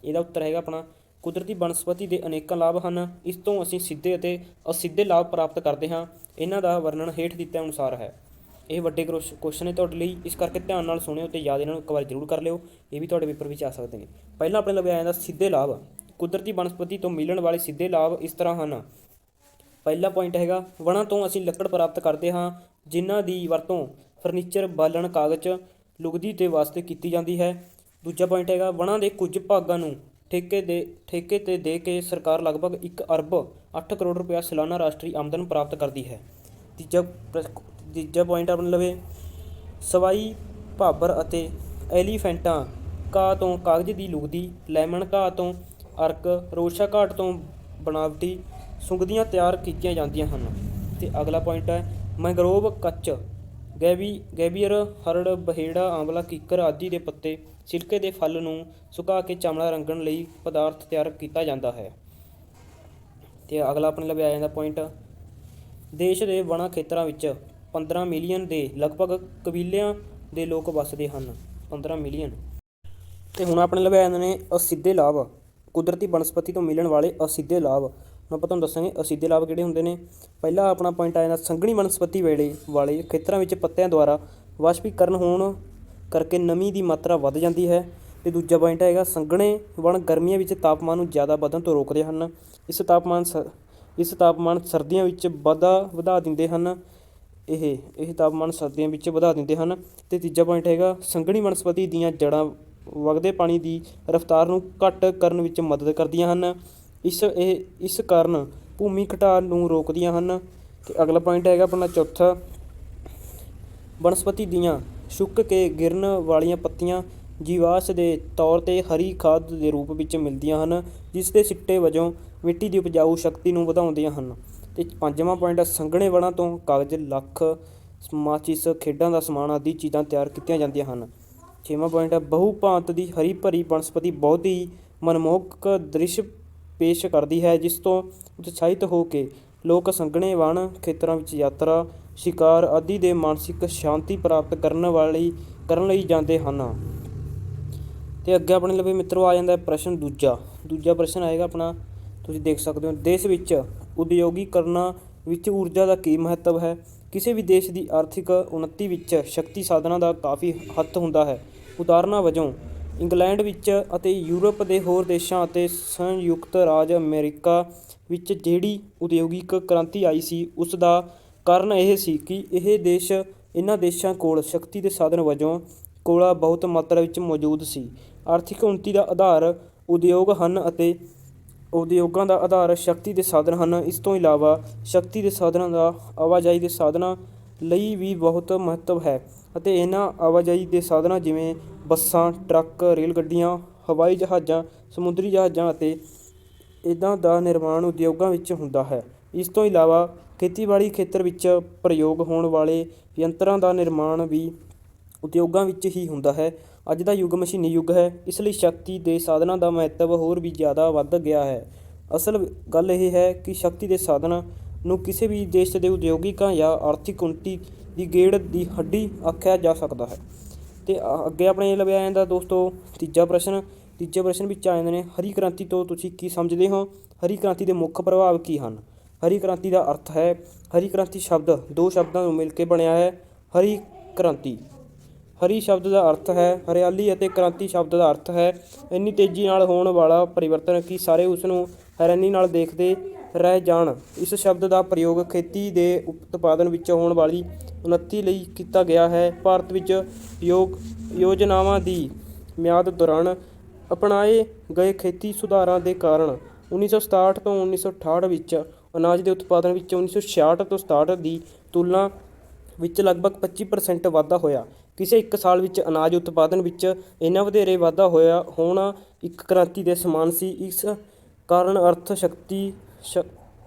ਇਹਦਾ ਉੱਤਰ ਹੈਗਾ ਆਪਣਾ ਕੁਦਰਤੀ ਬਨਸਪਤੀ ਦੇ ਅਨੇਕਾਂ ਲਾਭ ਹਨ। ਇਸ ਤੋਂ ਅਸੀਂ ਸਿੱਧੇ ਅਤੇ ਅਸਿੱਧੇ ਲਾਭ ਪ੍ਰਾਪਤ ਕਰਦੇ ਹਾਂ। ਇਹਨਾਂ ਦਾ ਵਰਣਨ ਹੇਠ ਦਿੱਤੇ ਅਨੁਸਾਰ ਹੈ। ਇਹ ਵੱਡੇ ਕੁਐਸਚਨ ਨੇ ਤੁਹਾਡੇ ਲਈ, ਇਸ ਕਰਕੇ ਧਿਆਨ ਨਾਲ ਸੁਣਿਓ ਤੇ ਯਾਦ ਇਹਨਾਂ ਨੂੰ ਇੱਕ ਵਾਰ ਜ਼ਰੂਰ ਕਰ ਲਿਓ। ਇਹ ਵੀ ਤੁਹਾਡੇ ਪੇਪਰ ਵਿੱਚ ਆ ਸਕਦੇ ਨੇ। ਪਹਿਲਾਂ ਆਪਣੇ ਲਵੇ ਆ ਜਾਂਦਾ ਸਿੱਧੇ ਲਾਭ। ਕੁਦਰਤੀ ਬਨਸਪਤੀ ਤੋਂ ਮਿਲਣ ਵਾਲੇ ਸਿੱਧੇ ਲਾਭ ਇਸ ਤਰ੍ਹਾਂ ਹਨ। ਪਹਿਲਾ ਪੁਆਇੰਟ ਹੈਗਾ, ਵਣਾਂ ਤੋਂ ਅਸੀਂ ਲੱਕੜ ਪ੍ਰਾਪਤ ਕਰਦੇ ਹਾਂ, ਜਿਨ੍ਹਾਂ ਦੀ ਵਰਤੋਂ ਫਰਨੀਚਰ, ਬਾਲਣ, ਕਾਗਜ਼, ਲੁਗਦੀ ਦੇ ਵਾਸਤੇ ਕੀਤੀ ਜਾਂਦੀ ਹੈ। ਦੂਜਾ ਪੁਆਇੰਟ ਹੈਗਾ, ਵਣਾਂ ਦੇ ਕੁਝ ਭਾਗਾਂ ਨੂੰ ਠੇਕੇ ਤੇ ਦੇ ਕੇ ਸਰਕਾਰ ਲਗਭਗ 1 ਅਰਬ 8 ਕਰੋੜ ਰੁਪਇਆ ਸਾਲਾਨਾ ਰਾਸ਼ਟਰੀ ਆਮਦਨ ਪ੍ਰਾਪਤ ਕਰਦੀ ਹੈ। ਤੀਜਾ ਪੁਆਇੰਟ ਆਪਣੇ ਲਵੇ, ਸਵਾਈ ਭਾਬਰ ਅਤੇ ਐਲੀਫੈਂਟਾ ਘਾਹ ਤੋਂ ਕਾਗਜ਼ ਦੀ ਲੁਗਦੀ, ਲੈਮਨ ਘਾਹ ਤੋਂ ਅਰਕ, ਰੋਸ਼ਾ ਘਾਟ ਤੋਂ ਬਣਾਵਟੀ ਸੁੰਗਦੀਆਂ ਤਿਆਰ ਕੀਤੀਆਂ ਜਾਂਦੀਆਂ ਹਨ। ਤੇ ਅਗਲਾ ਪੁਆਇੰਟ ਹੈ, ਮੈਂਗਰੋਵ, ਕੱਚ, ਗੈਬੀਅਰ, ਹਰੜ, ਬਹੇੜਾ, ਆਂਵਲਾ, ਕਿੱਕਰ ਆਦਿ ਦੇ ਪੱਤੇ, ਸਿਰਕੇ ਦੇ ਫਲ ਨੂੰ ਸੁਕਾ ਕੇ ਚਮੜਾ ਰੰਗਣ ਲਈ ਪਦਾਰਥ ਤਿਆਰ ਕੀਤਾ ਜਾਂਦਾ ਹੈ। ਤੇ ਅਗਲਾ ਆਪਣੇ ਲਵੇ ਆ ਜਾਂਦਾ ਪੁਆਇੰਟ, ਦੇਸ਼ ਦੇ ਵਣਾਂ ਖੇਤਰਾਂ ਵਿੱਚ 15 ਮਿਲੀਅਨ ਦੇ ਲਗਭਗ ਕਬੀਲਿਆਂ ਦੇ ਲੋਕ ਵੱਸਦੇ ਹਨ। 15 ਮਿਲੀਅਨ। ਤੇ ਹੁਣ ਆਪਣੇ ਲਵੇ ਆ ਜਾਂਦੇ ਨੇ ਅਸਿੱਧੇ ਲਾਭ। ਕੁਦਰਤੀ ਬਨਸਪਤੀ ਤੋਂ ਮਿਲਣ ਵਾਲੇ ਅਸਿੱਧੇ ਲਾਭ। ਹੁਣ ਆਪਾਂ ਤੁਹਾਨੂੰ ਦੱਸਾਂਗੇ ਅਸਿੱਧੇ ਲਾਭ ਕਿਹੜੇ ਹੁੰਦੇ ਨੇ। ਪਹਿਲਾ ਆਪਣਾ ਪੁਆਇੰਟ ਆ ਜਾਂਦਾ, ਸੰਘਣੀ ਬਨਸਪਤੀ ਵਾਲੇ ਖੇਤਰਾਂ ਵਿੱਚ ਪੱਤਿਆਂ ਦੁਆਰਾ ਵਾਸ਼ਪੀਕਰਨ ਹੋਣ ਕਰਕੇ ਨਮੀ ਦੀ ਮਾਤਰਾ ਵੱਧ ਜਾਂਦੀ ਹੈ। ਤੇ ਦੂਜਾ ਪੁਆਇੰਟ ਹੈਗਾ, ਸੰਘਣੇ ਵਣ ਗਰਮੀਆਂ ਵਿੱਚ ਤਾਪਮਾਨ ਨੂੰ ਜ਼ਿਆਦਾ ਵਧਣ ਤੋਂ ਰੋਕਦੇ ਹਨ। ਇਸ ਤਾਪਮਾਨ ਸਰਦੀਆਂ ਵਿੱਚ ਵਧਾ ਦਿੰਦੇ ਹਨ। ਇਹ ਤਾਪਮਾਨ ਸਰਦੀਆਂ ਵਿੱਚ ਵਧਾ ਦਿੰਦੇ ਹਨ। ਤੇ ਤੀਜਾ ਪੁਆਇੰਟ ਹੈਗਾ, ਸੰਘਣੀ ਬਨਸਪਤੀ ਦੀਆਂ ਜੜ੍ਹਾਂ ਵਗਦੇ ਪਾਣੀ ਦੀ ਰਫ਼ਤਾਰ ਨੂੰ ਘੱਟ ਕਰਨ ਵਿੱਚ ਮਦਦ ਕਰਦੀਆਂ ਹਨ। ਇਸ ਕਾਰਨ ਭੂਮੀ ਘਟਾਅ ਨੂੰ ਰੋਕਦੀਆਂ ਹਨ। ਤੇ ਅਗਲਾ ਪੁਆਇੰਟ ਹੈਗਾ ਆਪਣਾ ਚੌਥਾ, ਬਨਸਪਤੀ ਦੀਆਂ ਸੁੱਕ ਕੇ ਗਿਰਨ ਵਾਲੀਆਂ ਪੱਤੀਆਂ ਜੀਵਾਸ਼ ਦੇ ਤੌਰ 'ਤੇ ਹਰੀ ਖਾਦ ਦੇ ਰੂਪ ਵਿੱਚ ਮਿਲਦੀਆਂ ਹਨ, ਜਿਸ ਦੇ ਸਿੱਟੇ ਵਜੋਂ ਮਿੱਟੀ ਦੀ ਉਪਜਾਊ ਸ਼ਕਤੀ ਨੂੰ ਵਧਾਉਂਦੀਆਂ ਹਨ। ਤੇ ਪੰਜਵਾਂ ਪੁਆਇੰਟ ਹੈ, ਸੰਘਣੇ ਵਣਾਂ ਤੋਂ ਕਾਗਜ਼, ਲੱਖ, ਮਾਚਿਸ, ਖੇਡਾਂ ਦਾ ਸਮਾਨ ਆਦਿ ਚੀਜ਼ਾਂ ਤਿਆਰ ਕੀਤੀਆਂ ਜਾਂਦੀਆਂ ਹਨ। ਛੇਵਾਂ ਪੁਆਇੰਟ ਹੈ, ਬਹੁ ਭਾਂਤ ਦੀ ਹਰੀ ਭਰੀ ਬਨਸਪਤੀ ਬਹੁਤ ਹੀ ਮਨਮੋਹਕ ਦ੍ਰਿਸ਼ ਪੇਸ਼ ਕਰਦੀ ਹੈ, ਜਿਸ ਤੋਂ ਉਤਸ਼ਾਹਿਤ ਹੋ ਕੇ ਲੋਕ ਸੰਘਣੇ ਵਣ ਖੇਤਰਾਂ ਵਿੱਚ ਯਾਤਰਾ, ਸ਼ਿਕਾਰ ਆਦਿ ਦੇ ਮਾਨਸਿਕ ਸ਼ਾਂਤੀ ਪ੍ਰਾਪਤ ਕਰਨ ਲਈ ਜਾਂਦੇ ਹਨ। ਤੇ ਅੱਗੇ ਆਪਣੇ ਲਵੇ ਮਿੱਤਰੋ ਆ ਜਾਂਦਾ ਪ੍ਰਸ਼ਨ ਦੂਜਾ ਪ੍ਰਸ਼ਨ ਆਏਗਾ ਆਪਣਾ, ਤੁਸੀਂ ਦੇਖ ਸਕਦੇ ਹੋ, ਦੇਸ਼ ਵਿੱਚ ਉਦਯੋਗੀਕਰਨ ਵਿੱਚ ਊਰਜਾ ਦਾ ਕੀ ਮਹੱਤਵ ਹੈ। ਕਿਸੇ ਵੀ ਦੇਸ਼ ਦੀ ਆਰਥਿਕ ਉੱਨਤੀ ਵਿੱਚ ਸ਼ਕਤੀ ਸਾਧਨਾਂ ਦਾ ਕਾਫੀ ਹੱਥ ਹੁੰਦਾ ਹੈ। ਉਦਾਹਰਨਾਂ ਵਜੋਂ ਇੰਗਲੈਂਡ ਵਿੱਚ ਅਤੇ ਯੂਰਪ ਦੇ ਹੋਰ ਦੇਸ਼ਾਂ ਅਤੇ ਸੰਯੁਕਤ ਰਾਜ ਅਮਰੀਕਾ ਵਿੱਚ ਜਿਹੜੀ ਉਦਯੋਗਿਕ ਕ੍ਰਾਂਤੀ ਆਈ ਸੀ, ਉਸ ਦਾ ਕਾਰਨ ਇਹ ਸੀ ਕਿ ਇਹ ਦੇਸ਼ ਇਹਨਾਂ ਦੇਸ਼ਾਂ ਕੋਲ ਸ਼ਕਤੀ ਦੇ ਸਾਧਨ ਵਜੋਂ ਕੋਲਾ ਬਹੁਤ ਮਾਤਰਾ ਵਿੱਚ ਮੌਜੂਦ ਸੀ। ਆਰਥਿਕ ਉੱਨਤੀ ਦਾ ਆਧਾਰ ਉਦਯੋਗ ਹਨ ਅਤੇ ਉਦਯੋਗਾਂ ਦਾ ਆਧਾਰ ਸ਼ਕਤੀ ਦੇ ਸਾਧਨ ਹਨ। ਇਸ ਤੋਂ ਇਲਾਵਾ ਸ਼ਕਤੀ ਦੇ ਸਾਧਨਾਂ ਦਾ ਆਵਾਜਾਈ ਦੇ ਸਾਧਨਾਂ ਲਈ ਵੀ ਬਹੁਤ ਮਹੱਤਵ ਹੈ ਅਤੇ ਇਹਨਾਂ ਆਵਾਜਾਈ ਦੇ ਸਾਧਨਾਂ ਜਿਵੇਂ ਬੱਸਾਂ, ਟਰੱਕ, ਰੇਲ ਗੱਡੀਆਂ, ਹਵਾਈ ਜਹਾਜ਼ਾਂ, ਸਮੁੰਦਰੀ ਜਹਾਜ਼ਾਂ ਅਤੇ ਇਹਨਾਂ ਦਾ ਨਿਰਮਾਣ ਉਦਯੋਗਾਂ ਵਿੱਚ ਹੁੰਦਾ ਹੈ। ਇਸ ਤੋਂ ਇਲਾਵਾ ਖੇਤੀਬਾੜੀ ਖੇਤਰ ਵਿੱਚ ਪ੍ਰਯੋਗ ਹੋਣ ਵਾਲੇ ਯੰਤਰਾਂ ਦਾ ਨਿਰਮਾਣ ਵੀ ਉਦਯੋਗਾਂ ਵਿੱਚ ਹੀ ਹੁੰਦਾ ਹੈ। ਅੱਜ ਦਾ ਯੁੱਗ ਮਸ਼ੀਨੀ ਯੁੱਗ ਹੈ, ਇਸ ਲਈ ਸ਼ਕਤੀ ਦੇ ਸਾਧਨਾਂ ਦਾ ਮਹੱਤਵ ਹੋਰ ਵੀ ਜ਼ਿਆਦਾ ਵੱਧ ਗਿਆ ਹੈ। ਅਸਲ ਗੱਲ ਇਹ ਹੈ ਕਿ ਸ਼ਕਤੀ ਦੇ ਸਾਧਨਾਂ ਨੂੰ ਕਿਸੇ ਵੀ ਦੇਸ਼ ਦੇ ਉਦਯੋਗਿਕਾਂ ਜਾਂ ਆਰਥਿਕ ਉੱਨਤੀ ਦੀ ਰੀੜ੍ਹ ਦੀ ਹੱਡੀ ਆਖਿਆ ਜਾ ਸਕਦਾ ਹੈ। ਅਤੇ ਅੱਗੇ ਆਪਣੇ ਲੱਭਿਆ ਜਾਂਦਾ ਦੋਸਤੋ ਤੀਜੇ ਪ੍ਰਸ਼ਨ ਵਿੱਚ ਆ ਜਾਂਦੇ ਨੇ, ਹਰੀ ਕ੍ਰਾਂਤੀ ਤੋਂ ਤੁਸੀਂ ਕੀ ਸਮਝਦੇ ਹੋ? ਹਰੀ ਕ੍ਰਾਂਤੀ ਦੇ ਮੁੱਖ ਪ੍ਰਭਾਵ ਕੀ ਹਨ? ਹਰੀ ਕ੍ਰਾਂਤੀ ਦਾ ਅਰਥ ਹੈ, ਹਰੀ ਕ੍ਰਾਂਤੀ ਸ਼ਬਦ ਦੋ ਸ਼ਬਦਾਂ ਨੂੰ ਮਿਲ ਕੇ ਬਣਿਆ ਹੈ। ਹਰੀ ਕ੍ਰਾਂਤੀ, ਹਰੀ ਸ਼ਬਦ ਦਾ ਅਰਥ ਹੈ ਹਰਿਆਲੀ ਅਤੇ ਕ੍ਰਾਂਤੀ ਸ਼ਬਦ ਦਾ ਅਰਥ ਹੈ ਇੰਨੀ ਤੇਜ਼ੀ ਨਾਲ ਹੋਣ ਵਾਲਾ ਪਰਿਵਰਤਨ ਕਿ ਸਾਰੇ ਉਸ ਨੂੰ ਹੈਰਾਨੀ ਨਾਲ ਦੇਖਦੇ ਰਹਿ ਜਾਣ। ਇਸ ਸ਼ਬਦ ਦਾ ਪ੍ਰਯੋਗ ਖੇਤੀ ਦੇ ਉਤਪਾਦਨ ਵਿੱਚ ਹੋਣ ਵਾਲੀ ਉੱਨਤੀ ਲਈ ਕੀਤਾ ਗਿਆ ਹੈ। ਭਾਰਤ ਵਿੱਚ ਯੋਜਨਾਵਾਂ ਦੀ ਮਿਆਦ ਦੌਰਾਨ ਅਪਣਾਏ ਗਏ ਖੇਤੀ ਸੁਧਾਰਾਂ ਦੇ ਕਾਰਨ 1967 ਤੋਂ 1968 ਵਿੱਚ ਅਨਾਜ ਦੇ ਉਤਪਾਦਨ ਵਿੱਚ 1966 ਤੋਂ 67 ਦੀ ਤੁਲਨਾ ਵਿੱਚ ਲਗਭਗ 25% ਵਾਧਾ ਹੋਇਆ। ਕਿਸੇ ਇੱਕ ਸਾਲ ਵਿੱਚ ਅਨਾਜ ਉਤਪਾਦਨ ਵਿੱਚ ਇੰਨਾ ਵਧੇਰੇ ਵਾਧਾ ਹੋਣਾ ਇੱਕ ਕ੍ਰਾਂਤੀ ਦੇ ਸਮਾਨ ਸੀ। ਇਸ ਕਾਰਨ ਅਰਥ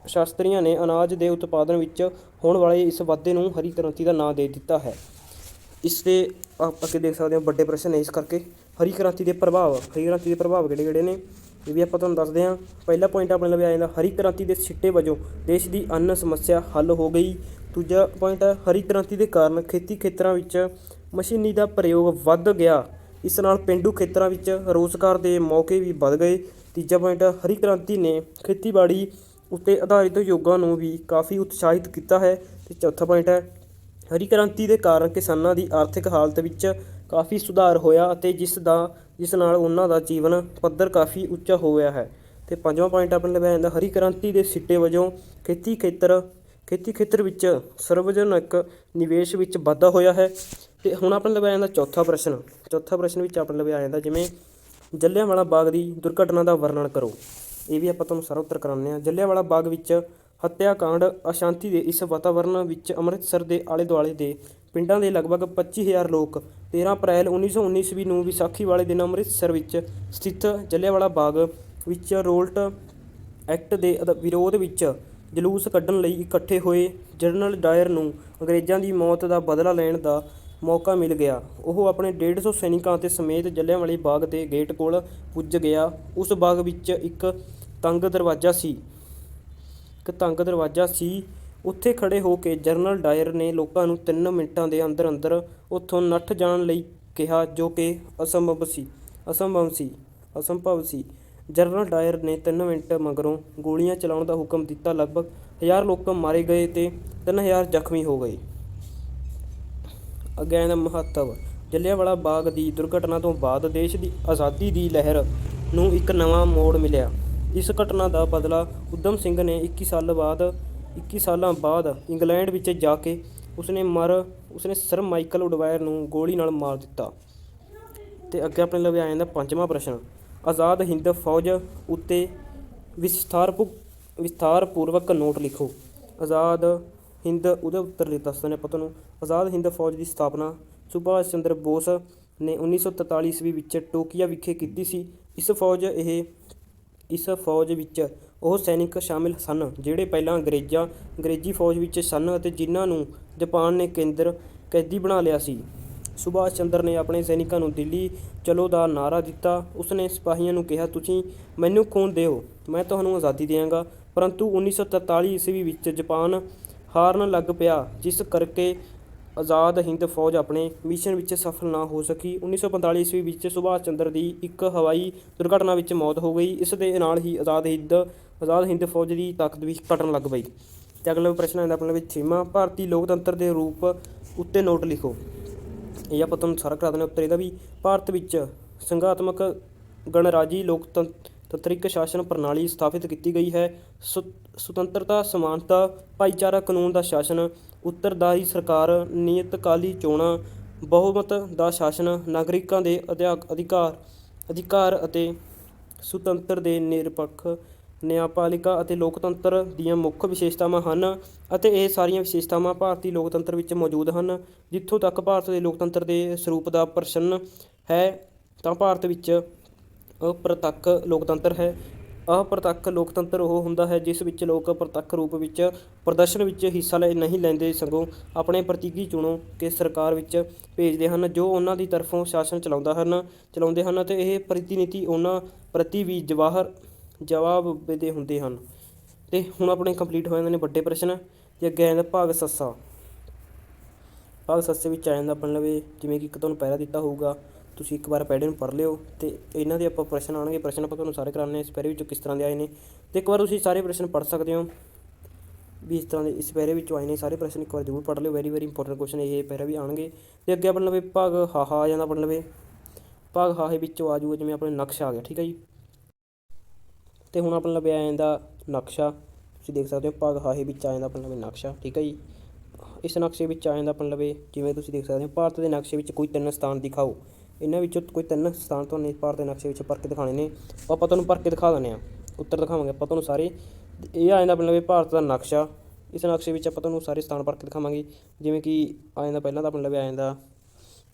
ਸ਼ਾਸਤਰੀਆਂ ਨੇ ਅਨਾਜ ਦੇ ਉਤਪਾਦਨ ਵਿੱਚ ਹੋਣ ਵਾਲੇ ਇਸ ਵਾਧੇ ਨੂੰ ਹਰੀ ਕ੍ਰਾਂਤੀ ਦਾ ਨਾਂ ਦੇ ਦਿੱਤਾ ਹੈ। ਇਸ ਦੇ ਅੱਗੇ ਦੇਖ ਸਕਦੇ ਹੋ ਵੱਡੇ ਪ੍ਰਸ਼ਨ ਨੇ। ਇਸ ਕਰਕੇ ਹਰੀ ਕ੍ਰਾਂਤੀ ਦੇ ਪ੍ਰਭਾਵ ਕਿਹੜੇ ਨੇ ਇਹ ਵੀ ਆਪਾਂ ਤੁਹਾਨੂੰ ਦੱਸਦੇ ਹਾਂ। ਪਹਿਲਾ ਪੁਆਇੰਟ ਆਪਣੇ ਲਈ ਆ ਜਾਂਦਾ, ਹਰੀ ਕ੍ਰਾਂਤੀ ਦੇ ਸਿੱਟੇ ਵਜੋਂ ਦੇਸ਼ ਦੀ ਅੰਨ ਸਮੱਸਿਆ ਹੱਲ ਹੋ ਗਈ। ਦੂਜਾ ਪੁਆਇੰਟ ਹੈ, ਹਰੀ ਕ੍ਰਾਂਤੀ ਦੇ ਕਾਰਨ ਖੇਤੀ ਖੇਤਰਾਂ ਵਿੱਚ ਮਸ਼ੀਨੀ ਦਾ ਪ੍ਰਯੋਗ ਵੱਧ ਗਿਆ। ਇਸ ਨਾਲ ਪੇਂਡੂ ਖੇਤਰਾਂ ਵਿੱਚ ਰੁਜ਼ਗਾਰ ਦੇ ਮੌਕੇ ਵੀ ਵੱਧ ਗਏ। ਤੀਜਾ ਪੁਆਇੰਟ, ਹਰੀ ਕ੍ਰਾਂਤੀ ਨੇ ਖੇਤੀਬਾੜੀ ਉੱਤੇ ਆਧਾਰਿਤ ਉਦਯੋਗਾਂ ਨੂੰ ਵੀ ਕਾਫੀ ਉਤਸ਼ਾਹਿਤ ਕੀਤਾ ਹੈ। ਅਤੇ ਚੌਥਾ ਪੁਆਇੰਟ ਹੈ, ਹਰੀ ਕ੍ਰਾਂਤੀ ਦੇ ਕਾਰਨ ਕਿਸਾਨਾਂ ਦੀ ਆਰਥਿਕ ਹਾਲਤ ਵਿੱਚ ਕਾਫੀ ਸੁਧਾਰ ਹੋਇਆ ਅਤੇ ਜਿਸ ਨਾਲ ਉਹਨਾਂ ਦਾ ਜੀਵਨ ਪੱਧਰ ਕਾਫੀ ਉੱਚਾ ਹੋਇਆ ਹੈ। ਅਤੇ ਪੰਜਵਾਂ ਪੁਆਇੰਟ ਆਪਣੇ ਲੱਭਿਆ ਜਾਂਦਾ, ਹਰੀ ਕ੍ਰਾਂਤੀ ਦੇ ਸਿੱਟੇ ਵਜੋਂ ਖੇਤੀ ਖੇਤਰ ਵਿੱਚ ਸਰਵਜਨਕ ਨਿਵੇਸ਼ ਵਿੱਚ ਵਾਧਾ ਹੋਇਆ ਹੈ। ਅਤੇ ਹੁਣ ਆਪਣੇ ਲੱਭਿਆ ਜਾਂਦਾ ਚੌਥਾ ਪ੍ਰਸ਼ਨ ਵਿੱਚ ਆਪਣੇ ਲੱਭਿਆ ਜਾਂਦਾ, ਜਿਵੇਂ ਜਲ੍ਹਿਆਂਵਾਲਾ ਬਾਗ ਦੀ ਦੁਰਘਟਨਾ ਦਾ ਵਰਣਨ ਕਰੋ। ਇਹ ਵੀ ਆਪਾਂ ਤੁਹਾਨੂੰ ਸਾਰਾ ਉੱਤਰ ਕਰਾਉਂਦੇ ਹਾਂ। ਜਲ੍ਹਿਆਂਵਾਲਾ ਬਾਗ ਵਿੱਚ ਹੱਤਿਆਕਾਂਡ ਅਸ਼ਾਂਤੀ ਦੇ ਇਸ ਵਾਤਾਵਰਣ ਵਿੱਚ ਅੰਮ੍ਰਿਤਸਰ ਦੇ ਆਲੇ ਦੁਆਲੇ ਦੇ ਪਿੰਡਾਂ ਦੇ ਲਗਭਗ 25,000 ਲੋਕ 13 ਅਪ੍ਰੈਲ 1919 ਈਸਵੀ ਨੂੰ ਵਿਸਾਖੀ ਵਾਲੇ ਦਿਨ ਅੰਮ੍ਰਿਤਸਰ ਵਿੱਚ ਸਥਿਤ ਜਲ੍ਹਿਆਂਵਾਲਾ ਬਾਗ ਵਿੱਚ ਰੋਲਟ ਐਕਟ ਦੇ ਵਿਰੋਧ ਵਿੱਚ ਜਲੂਸ ਕੱਢਣ ਲਈ ਇਕੱਠੇ ਹੋਏ। ਜਨਰਲ ਡਾਇਰ ਨੂੰ ਅੰਗਰੇਜ਼ਾਂ ਦੀ ਮੌਤ ਦਾ ਬਦਲਾ ਲੈਣ ਦਾ ਮੌਕਾ ਮਿਲ ਗਿਆ। ਉਹ ਆਪਣੇ 150 ਸੈਨਿਕਾਂ ਅਤੇ ਸਮੇਤ ਜਲ੍ਹਿਆਂਵਾਲੇ ਬਾਗ ਦੇ ਗੇਟ ਕੋਲ ਪੁੱਜ ਗਿਆ। ਉਸ ਬਾਗ ਵਿੱਚ ਇੱਕ ਤੰਗ ਦਰਵਾਜ਼ਾ ਸੀ। ਉੱਥੇ ਖੜ੍ਹੇ ਹੋ ਕੇ ਜਨਰਲ ਡਾਇਰ ਨੇ ਲੋਕਾਂ ਨੂੰ 3 ਮਿੰਟਾਂ ਦੇ ਅੰਦਰ ਅੰਦਰ ਉੱਥੋਂ ਨੱਠ ਜਾਣ ਲਈ ਕਿਹਾ, ਜੋ ਕਿ ਅਸੰਭਵ ਸੀ। ਜਨਰਲ ਡਾਇਰ ਨੇ 3 ਮਿੰਟ ਮਗਰੋਂ ਗੋਲੀਆਂ ਚਲਾਉਣ ਦਾ ਹੁਕਮ ਦਿੱਤਾ। ਲਗਭਗ 1000 ਲੋਕ ਮਾਰੇ ਗਏ ਅਤੇ 3000 ਜ਼ਖਮੀ ਹੋ ਗਏ। ਅੱਗੇ ਇਹਦਾ ਮਹੱਤਵ, ਜਲ੍ਹਿਆਂਵਾਲਾ ਬਾਗ ਦੀ ਦੁਰਘਟਨਾ ਤੋਂ ਬਾਅਦ ਦੇਸ਼ ਦੀ ਆਜ਼ਾਦੀ ਦੀ ਲਹਿਰ ਨੂੰ ਇੱਕ ਨਵਾਂ ਮੋੜ ਮਿਲਿਆ। ਇਸ ਘਟਨਾ ਦਾ ਬਦਲਾ ਊਧਮ ਸਿੰਘ ਨੇ 21 ਸਾਲਾਂ ਬਾਅਦ ਇੰਗਲੈਂਡ ਵਿੱਚ ਜਾ ਕੇ ਉਸਨੇ ਸਰ ਮਾਈਕਲ ਉਡਵਾਇਰ ਨੂੰ ਗੋਲੀ ਨਾਲ ਮਾਰ ਦਿੱਤਾ। ਅਤੇ ਅੱਗੇ ਆਪਣੇ ਲਈ ਆ ਜਾਂਦਾ ਪੰਜਵਾਂ ਪ੍ਰਸ਼ਨ, ਆਜ਼ਾਦ ਹਿੰਦ ਫੌਜ ਉੱਤੇ ਵਿਸਥਾਰਪੂਰਵਕ ਨੋਟ ਲਿਖੋ। ਆਜ਼ਾਦ ਹਿੰਦ, ਉਹਦਾ ਉੱਤਰ ਦੱਸ ਦਿੰਦੇ ਆਪਾਂ ਤੁਹਾਨੂੰ। ਆਜ਼ਾਦ ਹਿੰਦ ਫੌਜ ਦੀ ਸਥਾਪਨਾ ਸੁਭਾਸ਼ ਚੰਦਰ ਬੋਸ ਨੇ 1943 ਈਸਵੀ ਵਿੱਚ ਟੋਕੀਓ ਵਿਖੇ ਕੀਤੀ ਸੀ। ਇਸ ਫੌਜ ਵਿੱਚ ਉਹ ਸੈਨਿਕ ਸ਼ਾਮਿਲ ਸਨ ਜਿਹੜੇ ਪਹਿਲਾਂ ਅੰਗਰੇਜ਼ੀ ਫੌਜ ਵਿੱਚ ਸਨ ਅਤੇ ਜਿਨ੍ਹਾਂ ਨੂੰ ਜਾਪਾਨ ਨੇ ਕੈਦੀ ਬਣਾ ਲਿਆ ਸੀ। ਸੁਭਾਸ਼ ਚੰਦਰ ਨੇ ਆਪਣੇ ਸੈਨਿਕਾਂ ਨੂੰ ਦਿੱਲੀ ਚਲੋ ਦਾ ਨਾਅਰਾ ਦਿੱਤਾ। ਉਸਨੇ ਸਿਪਾਹੀਆਂ ਨੂੰ ਕਿਹਾ, ਤੁਸੀਂ ਮੈਨੂੰ ਖੂਨ ਦਿਓ, ਮੈਂ ਤੁਹਾਨੂੰ ਆਜ਼ਾਦੀ ਦਿਆਂਗਾ। ਪਰੰਤੂ 1943 ਈਸਵੀ ਵਿੱਚ ਜਾਪਾਨ ਹਾਰਨ ਲੱਗ ਪਿਆ, ਜਿਸ ਕਰਕੇ ਆਜ਼ਾਦ ਹਿੰਦ ਫੌਜ ਆਪਣੇ ਮਿਸ਼ਨ ਵਿੱਚ ਸਫਲ ਨਾ ਹੋ ਸਕੀ। 1945 ਈਸਵੀ ਵਿੱਚ ਸੁਭਾਸ਼ ਚੰਦਰ ਦੀ ਇੱਕ ਹਵਾਈ ਦੁਰਘਟਨਾ ਵਿੱਚ ਮੌਤ ਹੋ ਗਈ। ਇਸ ਦੇ ਨਾਲ ਹੀ ਆਜ਼ਾਦ ਹਿੰਦ ਫੌਜ ਦੀ ਤਾਕਤ ਵੀ ਘਟਣ ਲੱਗ ਪਈ। ਅਤੇ ਅਗਲਾ ਪ੍ਰਸ਼ਨ ਆਉਂਦਾ ਆਪਣੇ ਵਿੱਚ 6ਵਾਂ, ਭਾਰਤੀ ਲੋਕਤੰਤਰ ਦੇ ਰੂਪ ਉੱਤੇ ਨੋਟ ਲਿਖੋ। ਇਹ ਆਪਾਂ ਤੁਹਾਨੂੰ ਸਾਰਾ ਕਰਾ ਦਿੰਦੇ ਉੱਤਰ ਇਹਦਾ ਵੀ। ਭਾਰਤ ਵਿੱਚ ਸੰਘਾਤਮਕ ਗਣਰਾਜੀ ਤੰਤਰਿਕ ਸ਼ਾਸਨ ਪ੍ਰਣਾਲੀ ਸਥਾਪਿਤ ਕੀਤੀ ਗਈ ਹੈ। ਸੁਤੰਤਰਤਾ, ਸਮਾਨਤਾ, ਭਾਈਚਾਰਾ, ਕਾਨੂੰਨ ਦਾ ਸ਼ਾਸਨ, ਉੱਤਰਦਾਰੀ ਸਰਕਾਰ, ਨਿਯਤਕਾਲੀ ਚੋਣਾਂ, ਬਹੁਮਤ ਦਾ ਸ਼ਾਸਨ, ਨਾਗਰਿਕਾਂ ਦੇ ਅਧਿਕਾਰ ਅਤੇ ਸੁਤੰਤਰ ਤੇ ਨਿਰਪੱਖ ਨਿਆਂਪਾਲਿਕਾ ਅਤੇ ਲੋਕਤੰਤਰ ਦੀਆਂ ਮੁੱਖ ਵਿਸ਼ੇਸ਼ਤਾਵਾਂ ਹਨ ਅਤੇ ਇਹ ਸਾਰੀਆਂ ਵਿਸ਼ੇਸ਼ਤਾਵਾਂ ਭਾਰਤੀ ਲੋਕਤੰਤਰ ਵਿੱਚ ਮੌਜੂਦ ਹਨ। ਜਿੱਥੋਂ ਤੱਕ ਭਾਰਤ ਦੇ ਲੋਕਤੰਤਰ ਦੇ ਸਰੂਪ ਦਾ ਪ੍ਰਸ਼ਨ ਹੈ ਤਾਂ ਭਾਰਤ ਵਿੱਚ ਅਪ੍ਰਤੱਖ ਲੋਕਤੰਤਰ ਹੈ। ਅਪ੍ਰਤੱਖ ਲੋਕਤੰਤਰ ਉਹ ਹੁੰਦਾ ਹੈ ਜਿਸ ਵਿੱਚ ਲੋਕ ਪ੍ਰਤੱਖ ਰੂਪ ਵਿੱਚ ਪ੍ਰਦਰਸ਼ਨ ਵਿੱਚ ਹਿੱਸਾ ਨਹੀਂ ਲੈਂਦੇ, ਸਗੋਂ ਆਪਣੇ ਪ੍ਰਤੀਨਿਧੀ ਚੁਣ ਕੇ ਸਰਕਾਰ ਵਿੱਚ ਭੇਜਦੇ ਹਨ ਜੋ ਉਹਨਾਂ ਦੀ ਤਰਫੋਂ ਸ਼ਾਸਨ ਚਲਾਉਂਦੇ ਹਨ ਅਤੇ ਇਹ ਪ੍ਰਤੀਨਿਧੀ ਉਹਨਾਂ ਪ੍ਰਤੀ ਵੀ ਜਵਾਬਦੇਹ ਹੁੰਦੇ ਹਨ। ਅਤੇ ਹੁਣ ਆਪਣੇ ਕੰਪਲੀਟ ਹੋ ਜਾਂਦੇ ਨੇ ਵੱਡੇ ਪ੍ਰਸ਼ਨ। ਅਤੇ ਅੱਗੇ ਆ ਜਾਂਦਾ ਭਾਗ ਸੱਸਾ। ਭਾਗ ਸੱਸੇ ਵਿੱਚ ਆ ਜਾਂਦਾ ਆਪਣੇ ਲਵੇ ਜਿਵੇਂ ਕਿ ਇੱਕ ਤੁਹਾਨੂੰ ਪਹਿਰਾ ਦਿੱਤਾ ਹੋਊਗਾ, ਤੁਸੀਂ ਇੱਕ ਵਾਰ ਪੈੜੇ ਨੂੰ ਪੜ੍ਹ ਲਿਓ ਅਤੇ ਇਹਨਾਂ ਦੇ ਆਪਾਂ ਪ੍ਰਸ਼ਨ ਆਉਣਗੇ। ਪ੍ਰਸ਼ਨ ਆਪਾਂ ਤੁਹਾਨੂੰ ਸਾਰੇ ਕਰਾਉਣੇ ਇਸ ਪੈਰੇ ਵਿੱਚੋਂ ਕਿਸ ਤਰ੍ਹਾਂ ਦੇ ਆਏ ਨੇ ਅਤੇ ਇੱਕ ਵਾਰ ਤੁਸੀਂ ਸਾਰੇ ਪ੍ਰਸ਼ਨ ਪੜ੍ਹ ਸਕਦੇ ਹੋ ਵੀ ਇਸ ਤਰ੍ਹਾਂ ਦੇ ਇਸ ਪੈਰੇ ਵਿੱਚੋਂ ਆਏ ਨੇ। ਸਾਰੇ ਪ੍ਰਸ਼ਨ ਇੱਕ ਵਾਰ ਜ਼ਰੂਰ ਪੜ੍ਹ ਲਿਓ, ਵੈਰੀ ਇੰਪੋਰਟੈਂਟ ਕੁਐਸਚਨ ਇਹ ਪੈਰਾ ਵੀ ਆਉਣਗੇ। ਅਤੇ ਅੱਗੇ ਆਪਣੇ ਲਵੇ ਭਾਗ ਹਾਹਾ ਆ ਜਾਂਦਾ। ਆਪਣੇ ਲਵੇ ਭਾਗ ਹਾਹੇ ਵਿੱਚੋਂ ਆ ਜਾਊਗਾ ਜਿਵੇਂ ਆਪਣੇ ਨਕਸ਼ਾ ਆ ਗਿਆ, ਠੀਕ ਹੈ ਜੀ। ਅਤੇ ਹੁਣ ਆਪਣੇ ਲਵੇ ਆ ਜਾਂਦਾ ਨਕਸ਼ਾ, ਤੁਸੀਂ ਦੇਖ ਸਕਦੇ ਹੋ ਭਾਗ ਹਾਹੇ ਵਿੱਚ ਆ ਜਾਂਦਾ ਆਪਣੇ ਲਵੇ ਨਕਸ਼ਾ, ਠੀਕ ਹੈ ਜੀ। ਇਸ ਨਕਸ਼ੇ ਵਿੱਚ ਆ ਜਾਂਦਾ ਆਪਣੇ ਲਵੇ ਜਿਵੇਂ ਤੁਸੀਂ ਦੇਖ ਸਕਦੇ ਹੋ ਭਾਰਤ ਦੇ ਨਕਸ਼ੇ ਵਿੱਚ ਕੋਈ 3 ਸਥਾਨ ਦਿਖਾਓ। ਇਹਨਾਂ ਵਿੱਚੋਂ ਕੋਈ 3 ਸਥਾਨ ਤੁਹਾਨੂੰ ਭਾਰਤ ਦੇ ਨਕਸ਼ੇ ਵਿੱਚ ਭਰ ਕੇ ਦਿਖਾਉਣੇ ਨੇ। ਆਪਾਂ ਤੁਹਾਨੂੰ ਭਰ ਕੇ ਦਿਖਾ ਦਿੰਦੇ ਹਾਂ, ਉੱਤਰ ਦਿਖਾਵਾਂਗੇ ਆਪਾਂ ਤੁਹਾਨੂੰ ਸਾਰੇ। ਇਹ ਆ ਜਾਂਦਾ ਆਪਣੇ ਲਵੇ ਭਾਰਤ ਦਾ ਨਕਸ਼ਾ। ਇਸ ਨਕਸ਼ੇ ਵਿੱਚ ਆਪਾਂ ਤੁਹਾਨੂੰ ਸਾਰੇ ਸਥਾਨ ਭਰ ਕੇ ਦਿਖਾਵਾਂਗੇ। ਜਿਵੇਂ ਕਿ ਆ ਜਾਂਦਾ ਪਹਿਲਾਂ ਤਾਂ ਆਪਣੇ ਲਵੇ ਆ ਜਾਂਦਾ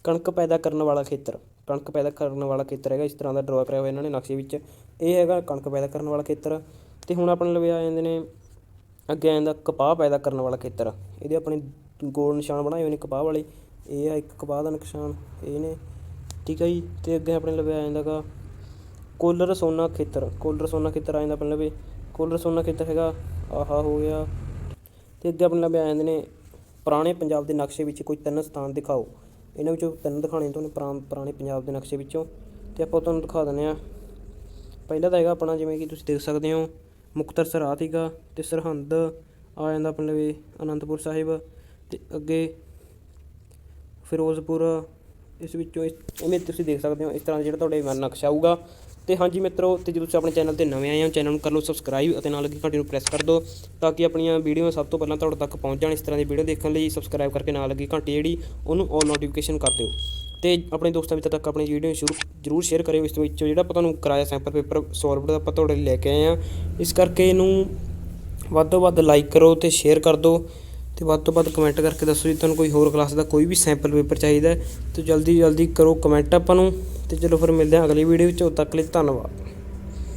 ਕਣਕ ਪੈਦਾ ਕਰਨ ਵਾਲਾ ਖੇਤਰ। ਕਣਕ ਪੈਦਾ ਕਰਨ ਵਾਲਾ ਖੇਤਰ ਹੈਗਾ, ਇਸ ਤਰ੍ਹਾਂ ਦਾ ਡਰਾ ਕਰਿਆ ਹੋਇਆ ਇਹਨਾਂ ਨੇ ਨਕਸ਼ੇ ਵਿੱਚ। ਇਹ ਹੈਗਾ ਕਣਕ ਪੈਦਾ ਕਰਨ ਵਾਲਾ ਖੇਤਰ। ਅਤੇ ਹੁਣ ਆਪਣੇ ਲਵੇ ਆ ਜਾਂਦੇ ਨੇ ਅੱਗੇ ਆ ਜਾਂਦਾ ਕਪਾਹ ਪੈਦਾ ਕਰਨ ਵਾਲਾ ਖੇਤਰ। ਇਹਦੇ ਆਪਣੇ ਗੋਲ ਨਿਸ਼ਾਨ ਬਣਾਏ ਹੋਏ ਨੇ ਕਪਾਹ ਵਾਲੇ। ਇਹ ਆ ਇੱਕ ਕਪਾਹ ਦਾ ਨਿਸ਼ਾਨ, ਇਹ ਨੇ, ਠੀਕ ਹੈ ਜੀ। ਅਤੇ ਅੱਗੇ ਆਪਣੇ ਲਵੇ ਆ ਜਾਂਦਾ ਗਾ ਕੋਲਰ ਸੋਨਾ ਖੇਤਰ। ਕੋਲਰ ਸੋਨਾ ਖੇਤਰ ਆ ਜਾਂਦਾ ਆਪਣੇ ਲਵੇ। ਕੋਲਰ ਸੋਨਾ ਖੇਤਰ ਹੈਗਾ ਆਹਾ ਹੋ ਗਿਆ। ਅਤੇ ਅੱਗੇ ਆਪਣੇ ਲਵੇ ਆ ਜਾਂਦੇ ਨੇ ਪੁਰਾਣੇ ਪੰਜਾਬ ਦੇ ਨਕਸ਼ੇ ਵਿੱਚ ਕੋਈ 3 ਸਥਾਨ ਦਿਖਾਓ। ਇਹਨਾਂ ਵਿੱਚੋਂ 3 ਦਿਖਾਉਣੇ ਤੁਹਾਨੂੰ ਪੁਰਾਣੇ ਪੰਜਾਬ ਦੇ ਨਕਸ਼ੇ ਵਿੱਚੋਂ। ਅਤੇ ਆਪਾਂ ਤੁਹਾਨੂੰ ਦਿਖਾ ਦਿੰਦੇ ਹਾਂ। ਪਹਿਲਾ ਤਾਂ ਹੈਗਾ ਆਪਣਾ ਜਿਵੇਂ ਕਿ ਤੁਸੀਂ ਦੇਖ ਸਕਦੇ ਹੋ ਮੁਕਤਸਰ ਸਰਾਧ ਸੀਗਾ, ਅਤੇ ਸਰਹੰਦ ਆ ਜਾਂਦਾ ਆਪਣੇ ਲਵੇ ਅਨੰਦਪੁਰ ਸਾਹਿਬ, ਅਤੇ ਅੱਗੇ ਫਿਰੋਜ਼ਪੁਰ। ਇਸ ਵਿੱਚੋਂ ਇਵੇਂ ਤੁਸੀਂ ਦੇਖ ਸਕਦੇ ਹੋ ਇਸ ਤਰ੍ਹਾਂ ਦਾ ਜਿਹੜਾ ਤੁਹਾਡੇ ਮਨ ਨਕਸ਼ਾ ਆਊਗਾ। ਅਤੇ ਹਾਂਜੀ ਮਿੱਤਰੋ, ਅਤੇ ਜਦੋਂ ਤੁਸੀਂ ਆਪਣੇ ਚੈਨਲ 'ਤੇ ਨਵੇਂ ਆਏ ਹੋ ਚੈਨਲ ਨੂੰ ਕਰ ਲਓ ਸਬਸਕ੍ਰਾਈਬ ਅਤੇ ਨਾਲ ਲੱਗੀ ਘੰਟੀ ਨੂੰ ਪ੍ਰੈਸ ਕਰ ਦਿਓ ਤਾਂ ਕਿ ਆਪਣੀਆਂ ਵੀਡੀਓ ਸਭ ਤੋਂ ਪਹਿਲਾਂ ਤੁਹਾਡੇ ਤੱਕ ਪਹੁੰਚ ਜਾਣ। ਇਸ ਤਰ੍ਹਾਂ ਦੀ ਵੀਡੀਓ ਦੇਖਣ ਲਈ ਸਬਸਕ੍ਰਾਈਬ ਕਰਕੇ ਨਾਲ ਲੱਗੀ ਘੰਟੀ ਜਿਹੜੀ ਉਹਨੂੰ ਆਲ ਨੋਟੀਫਿਕੇਸ਼ਨ ਕਰ ਦਿਓ ਅਤੇ ਆਪਣੇ ਦੋਸਤਾਂ ਮਿੱਤਰਾਂ ਤੱਕ ਆਪਣੀ ਵੀਡੀਓ ਜ਼ਰੂਰ ਸ਼ੇਅਰ ਕਰਿਓ। ਇਸ ਵਿੱਚੋਂ ਜਿਹੜਾ ਆਪਾਂ ਤੁਹਾਨੂੰ ਕਰਾਇਆ ਸੈਂਪਲ ਪੇਪਰ ਸੋਲਵਡ ਦਾ ਆਪਾਂ ਤੁਹਾਡੇ ਲਈ ਲੈ ਕੇ ਆਏ ਹਾਂ। ਇਸ ਕਰਕੇ ਇਹਨੂੰ ਵੱਧ ਤੋਂ ਵੱਧ ਲਾਈਕ ਕਰੋ ਅਤੇ ਸ਼ੇਅਰ ਕਰ ਦਿਓ ਅਤੇ ਵੱਧ ਤੋਂ ਵੱਧ ਕਮੈਂਟ ਕਰਕੇ ਦੱਸੋ ਜੀ ਤੁਹਾਨੂੰ ਕੋਈ ਹੋਰ ਕਲਾਸ ਦਾ ਕੋਈ ਵੀ ਸੈਂਪਲ ਪੇਪਰ ਚਾਹੀਦਾ। ਅਤੇ ਜਲਦੀ ਕਰੋ ਕਮੈਂਟ ਆਪਾਂ ਨੂੰ। ਅਤੇ ਚਲੋ ਫਿਰ ਮਿਲਦੇ ਹਾਂ ਅਗਲੀ ਵੀਡੀਓ ਵਿੱਚ। ਉਦੋਂ ਤੱਕ ਲਈ ਧੰਨਵਾਦ।